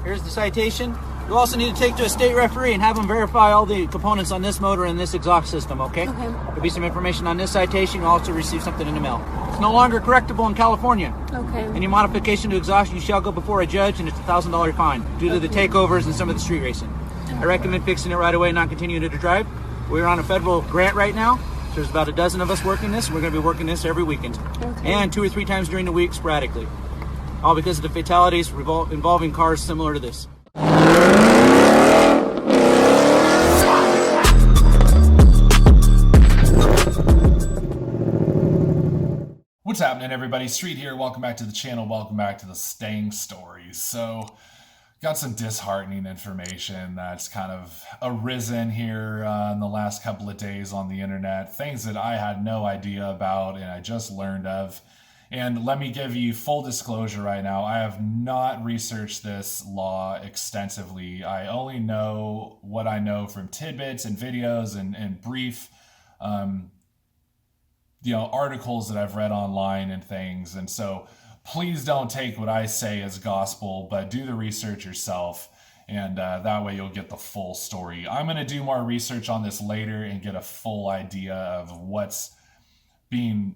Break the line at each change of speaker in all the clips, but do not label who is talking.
Here's the citation. You also need to take to a state referee and have them verify all the components on this motor and this exhaust system, okay?
Okay.
There'll be some information on this citation. You'll also receive something in the mail. It's no longer correctable in California.
Okay.
Any modification to exhaust, you shall go before a judge, and it's a $1,000 fine due to the takeovers and some of the street racing. I recommend fixing it right away and not continuing to drive. We're on a federal grant right now. So there's about a dozen of us working this. We're going to be working this every weekend.
Okay.
And 2 or 3 times during the week sporadically. All because of the fatalities involving cars similar to this.
What's happening, everybody? Street here. Welcome back to the channel. Welcome back to the Stang stories. So, got some disheartening information that's kind of arisen here in the last couple of days on the internet. Things that I had no idea about and I just learned of. And let me give you full disclosure right now. I have not researched this law extensively. I only know what I know from tidbits and videos and brief articles that I've read online and things. And so please don't take what I say as gospel, but do the research yourself. And that way you'll get the full story. I'm going to do more research on this later and get a full idea of what's being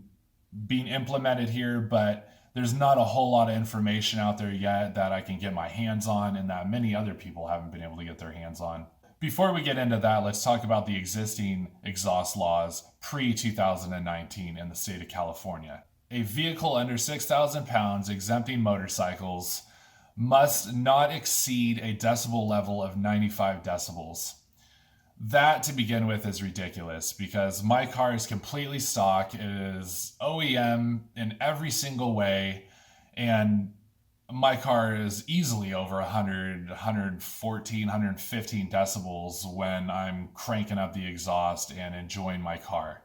implemented here, but there's not a whole lot of information out there yet that I can get my hands on and that many other people haven't been able to get their hands on. Before we get into that, let's talk about the existing exhaust laws pre-2019 in the state of California. A vehicle under 6,000 pounds exempting motorcycles must not exceed a decibel level of 95 decibels. That, to begin with, is ridiculous because my car is completely stock. It is OEM in every single way, and my car is easily over 100, 114, 115 decibels when I'm cranking up the exhaust and enjoying my car.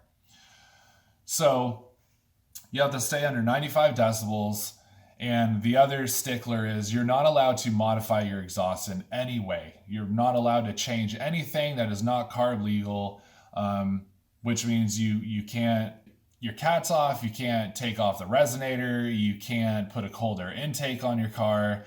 So you have to stay under 95 decibels. And the other stickler is you're not allowed to modify your exhaust in any way. You're not allowed to change anything that is not carb legal, which means you can't, your cat's off, you can't take off the resonator, you can't put a cold air intake on your car.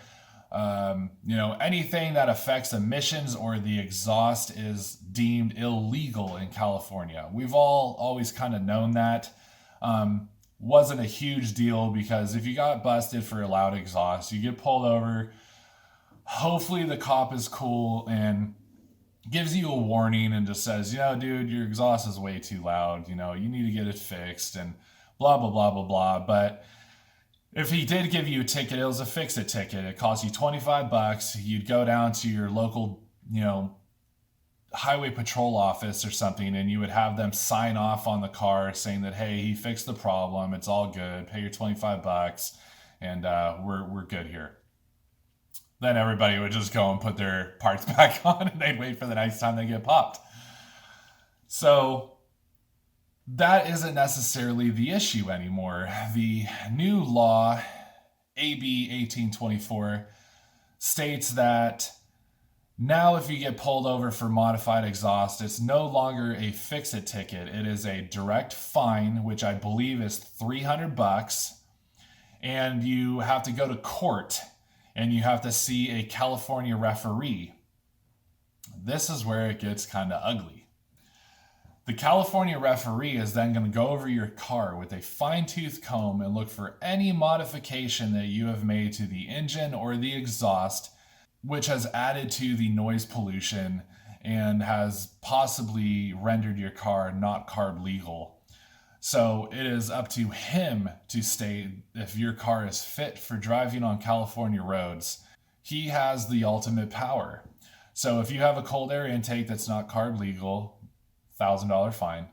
Anything that affects emissions or the exhaust is deemed illegal in California. We've all always kind of known that. Wasn't a huge deal because if you got busted for a loud exhaust, you get pulled over. Hopefully the cop is cool and gives you a warning and just says, dude, your exhaust is way too loud. You need to get it fixed and blah, blah, blah, blah, blah. But if he did give you a ticket, it was a fix-it ticket. It cost you $25. You'd go down to your local, highway patrol office or something, and you would have them sign off on the car saying that, hey, he fixed the problem, it's all good, pay your $25 and we're good here. Then everybody would just go and put their parts back on and they'd wait for the next time they get popped. So that isn't necessarily the issue anymore. The new law, AB1824, states that now, if you get pulled over for modified exhaust, it's no longer a fix-it ticket. It is a direct fine, which I believe is $300, and you have to go to court, and you have to see a California referee. This is where it gets kind of ugly. The California referee is then going to go over your car with a fine-tooth comb and look for any modification that you have made to the engine or the exhaust, which has added to the noise pollution and has possibly rendered your car not carb legal. So it is up to him to state if your car is fit for driving on California roads. He has the ultimate power. So if you have a cold air intake that's not carb legal, $1,000 fine.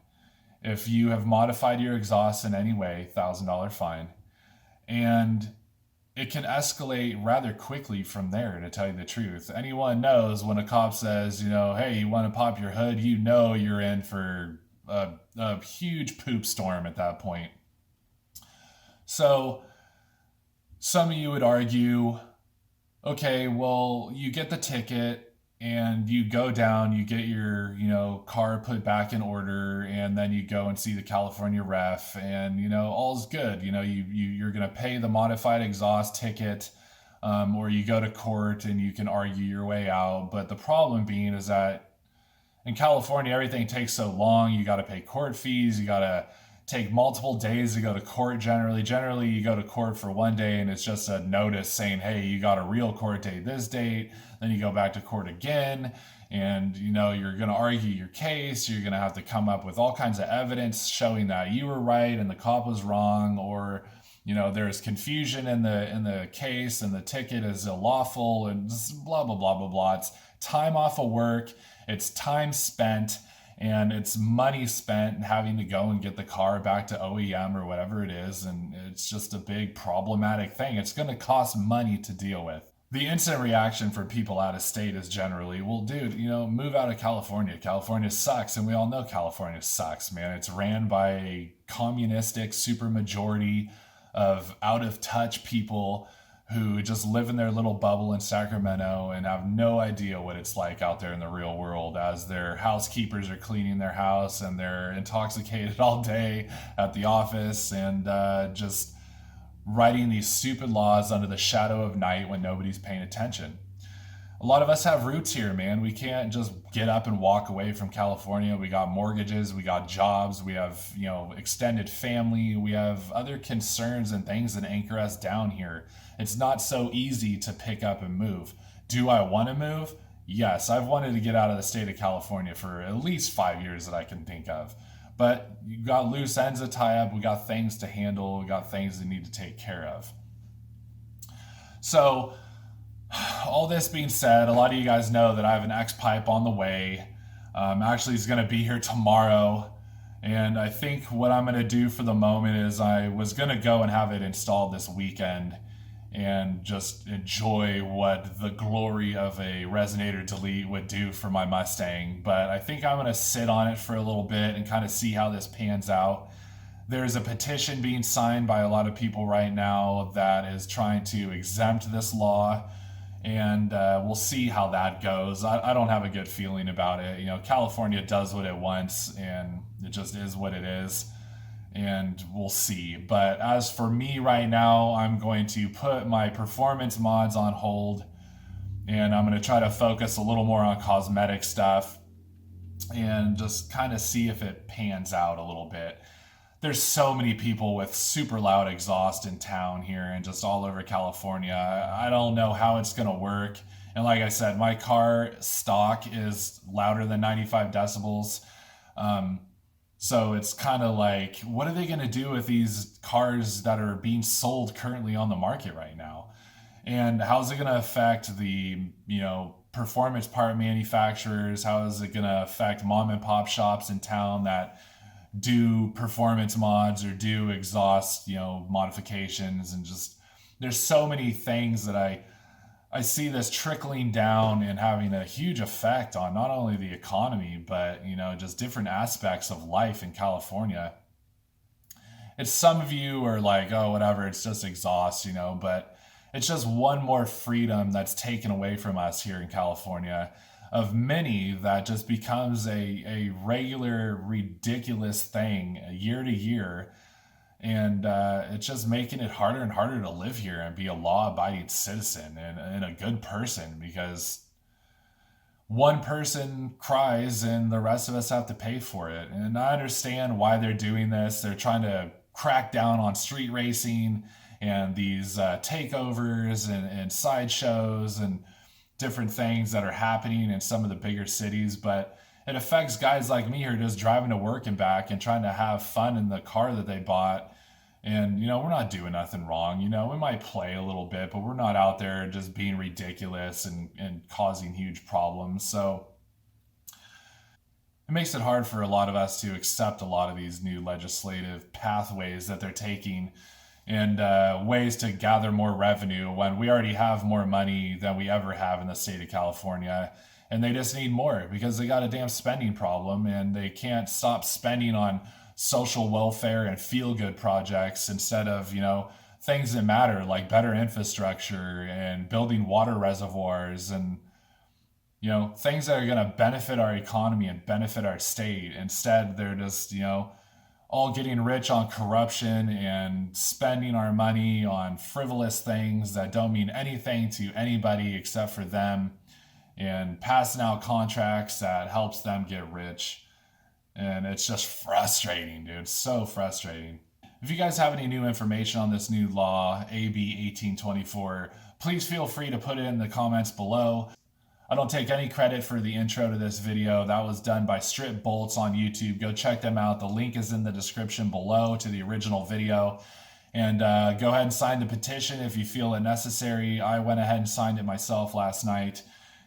If you have modified your exhaust in any way, $1,000 fine. And it can escalate rather quickly from there, to tell you the truth. Anyone knows when a cop says, hey, you want to pop your hood, you're in for a huge poop storm at that point. So some of you would argue, okay, well, you get the ticket and you go down, you get your, car put back in order, and then you go and see the California ref, and, all's good. You're going to pay the modified exhaust ticket. or you go to court and you can argue your way out. But the problem being is that in California, everything takes so long. You got to pay court fees. You got to take multiple days to go to court generally. Generally, you go to court for one day and it's just a notice saying, hey, you got a real court date this date. Then you go back to court again and, you know, you're going to argue your case. You're going to have to come up with all kinds of evidence showing that you were right and the cop was wrong, or, you know, there's confusion in the case and the ticket is unlawful and blah, blah, blah, blah, blah. It's time off of work. It's time spent and it's money spent having to go and get the car back to OEM or whatever it is. And it's just a big problematic thing. It's going to cost money to deal with. The instant reaction for people out of state is generally, well, dude, you know, move out of California. California sucks. And we all know California sucks, man. It's ran by a communistic supermajority of out of touch people who just live in their little bubble in Sacramento and have no idea what it's like out there in the real world, as their housekeepers are cleaning their house and they're intoxicated all day at the office and just writing these stupid laws under the shadow of night when nobody's paying attention. A lot of us have roots here, man. We can't just get up and walk away from California. We got mortgages, we got jobs, we have, you know, extended family, we have other concerns and things that anchor us down here. It's not so easy to pick up and move. Do I want to move? Yes, I've wanted to get out of the state of California for at least 5 years that I can think of. But you got loose ends to tie up, we got things to handle, we got things that need to take care of. So, all this being said, a lot of you guys know that I have an X-Pipe on the way. Actually, it's going to be here tomorrow. And I think what I'm going to do for the moment is I was going to go and have it installed this weekend and just enjoy what the glory of a resonator delete would do for my Mustang. But I think I'm going to sit on it for a little bit and kind of see how this pans out. There's a petition being signed by a lot of people right now that is trying to exempt this law. And we'll see how that goes. I don't have a good feeling about it. You know, California does what it wants, and it just is what it is. And we'll see. But as for me right now, I'm going to put my performance mods on hold, and I'm going to try to focus a little more on cosmetic stuff and just kind of see if it pans out a little bit. There's so many people with super loud exhaust in town here and just all over California. I don't know how it's going to work. And like I said, my car stock is louder than 95 decibels. So it's kind of like, what are they going to do with these cars that are being sold currently on the market right now? And how's it going to affect the, you know, performance part manufacturers? How is it going to affect mom and pop shops in town that do performance mods or do exhaust, you know, modifications? And just, there's so many things that I see this trickling down and having a huge effect on not only the economy, but, you know, just different aspects of life in California. It's, some of you are like, oh, whatever, it's just exhaust, you know, but it's just one more freedom that's taken away from us here in California, of many, that just becomes a regular, ridiculous thing year to year. And it's just making it harder and harder to live here and be a law-abiding citizen and a good person, because one person cries and the rest of us have to pay for it. And I understand why they're doing this. They're trying to crack down on street racing and these takeovers and sideshows and different things that are happening in some of the bigger cities, but it affects guys like me who are just driving to work and back and trying to have fun in the car that they bought. And, you know, we're not doing nothing wrong. You know, we might play a little bit, but we're not out there just being ridiculous and causing huge problems. So it makes it hard for a lot of us to accept a lot of these new legislative pathways that they're taking, and ways to gather more revenue when we already have more money than we ever have in the state of California. And they just need more because they got a damn spending problem, and they can't stop spending on social welfare and feel-good projects instead of, you know, things that matter, like better infrastructure and building water reservoirs and, you know, things that are going to benefit our economy and benefit our state. Instead, they're just, you know, all getting rich on corruption and spending our money on frivolous things that don't mean anything to anybody except for them, and passing out contracts that helps them get rich. And it's just frustrating, dude. So frustrating. If you guys have any new information on this new law, AB1824, please feel free to put it in the comments below. I don't take any credit for the intro to this video. That was done by Strip Bolts on YouTube. Go check them out. The link is in the description below to the original video. And go ahead and sign the petition if you feel it necessary. I went ahead and signed it myself last night.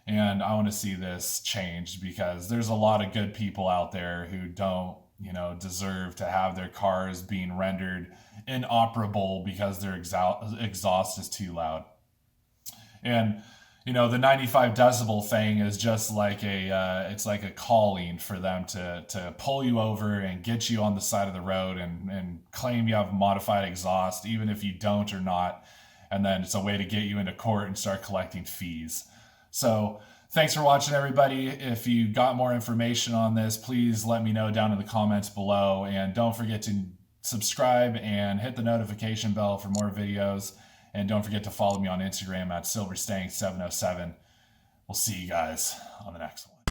And I want to see this changed, because there's a lot of good people out there who don't, deserve to have their cars being rendered inoperable because their exhaust is too loud. And the 95 decibel thing is just like it's like a calling for them to pull you over and get you on the side of the road and claim you have modified exhaust, even if you don't or not. And then it's a way to get you into court and start collecting fees. So thanks for watching, everybody. If you got more information on this, please let me know down in the comments below. And don't forget to subscribe and hit the notification bell for more videos. And don't forget to follow me on Instagram at silverstang707. We'll see you guys on the next one.